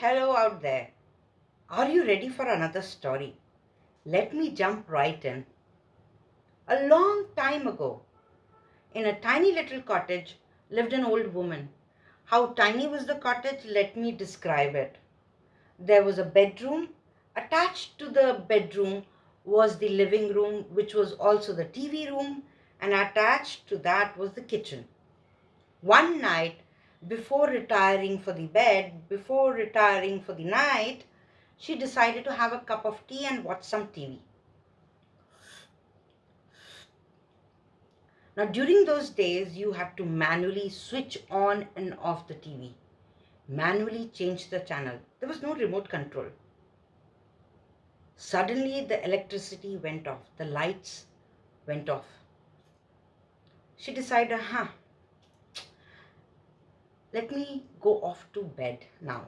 Hello out there. Are you ready for another story? Let me jump right in. A long time ago, in a tiny little cottage, lived an old woman. How tiny was the cottage? Let me describe it. There was a bedroom. Attached to the bedroom was the living room, which was also the TV room, and attached to that was the kitchen. One night, before retiring for the night, she decided to have a cup of tea and watch some TV. Now, during those days, you had to manually switch on and off the TV, manually change the channel. There was no remote control. Suddenly, the electricity went off, the lights went off. She decided, let me go off to bed now.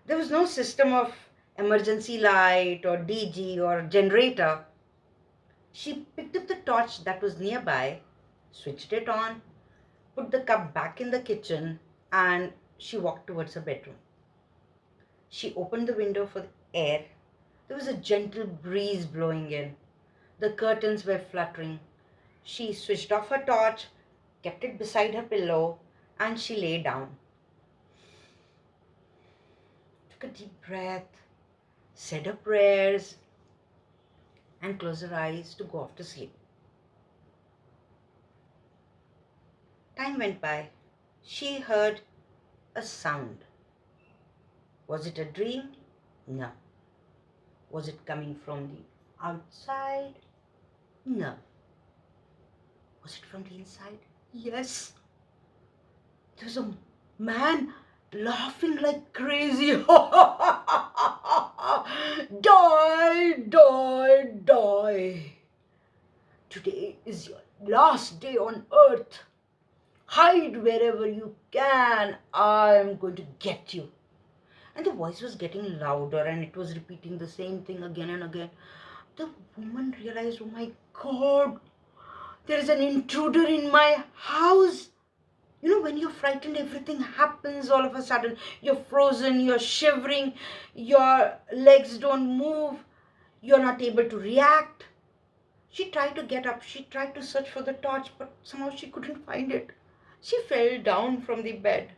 There was no system of emergency light or DG or generator. She picked up the torch that was nearby, switched it on, put the cup back in the kitchen, and she walked towards her bedroom. She opened the window for the air. There was a gentle breeze blowing in. The curtains were fluttering. She switched off her torch, kept it beside her pillow, and she lay down. Took a deep breath, said her prayers, and closed her eyes to go off to sleep. Time went by. She heard a sound. Was it a dream? No. Was it coming from the outside? No. Was it from the inside? Yes. There was a man laughing like crazy. Die, die, die. Today is your last day on earth. Hide wherever you can. I am going to get you. And the voice was getting louder and it was repeating the same thing again and again. The woman realized, oh my God, there is an intruder in my house. You know, when you're frightened, everything happens all of a sudden. You're frozen, you're shivering, your legs don't move, you're not able to react. She tried to get up, she tried to search for the torch, but somehow she couldn't find it. She fell down from the bed.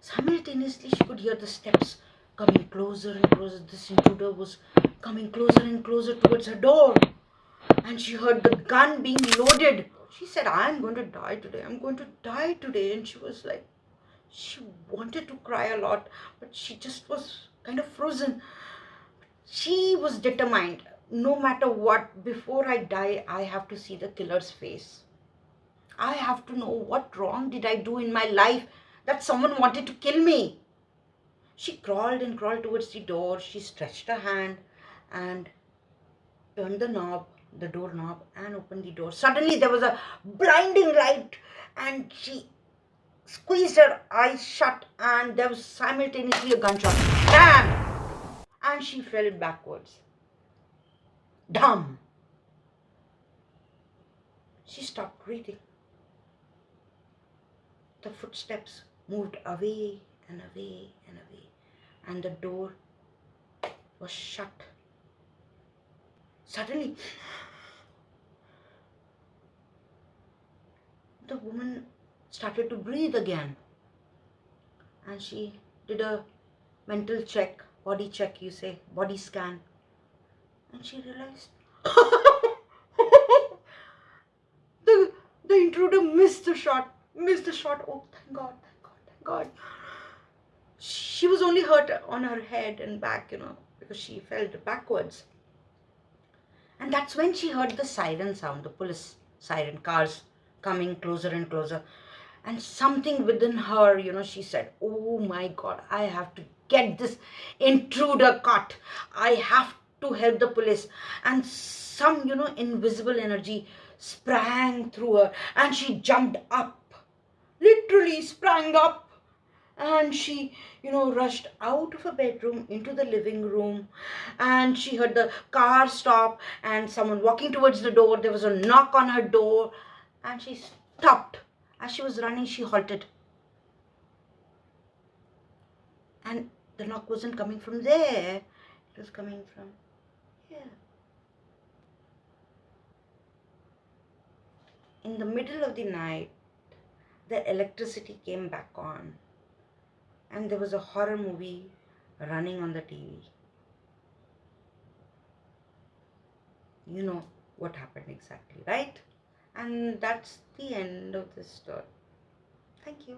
Simultaneously, she could hear the steps coming closer and closer. This intruder was coming closer and closer towards her door. And she heard the gun being loaded. She said, I'm going to die today. I'm going to die today. And she was like, she wanted to cry a lot, but she just was kind of frozen. She was determined. No matter what, before I die, I have to see the killer's face. I have to know what wrong did I do in my life that someone wanted to kill me. She crawled and crawled towards the door. She stretched her hand and turned the knob, the doorknob, and opened the door. Suddenly there was a blinding light and she squeezed her eyes shut and there was simultaneously a gunshot. Bam! And she fell backwards. Dumb. She stopped breathing. The footsteps moved away and away and away, and the door was shut. Suddenly, the woman started to breathe again, and she did a mental check, body check, you say, body scan, and she realized the intruder missed the shot. Oh, thank God, thank God, thank God. She was only hurt on her head and back, because she fell backwards. And that's when she heard the siren sound, the police siren, cars coming closer and closer. And something within her, she said, oh my God, I have to get this intruder caught. I have to help the police. And some, invisible energy sprang through her and she jumped up. Literally sprang up. And she, rushed out of her bedroom into the living room. And she heard the car stop and someone walking towards the door. There was a knock on her door. And she stopped. As she was running, she halted. And the knock wasn't coming from there, it was coming from here. In the middle of the night, the electricity came back on, and there was a horror movie running on the TV. You know what happened exactly, right? And that's the end of this story. Thank you.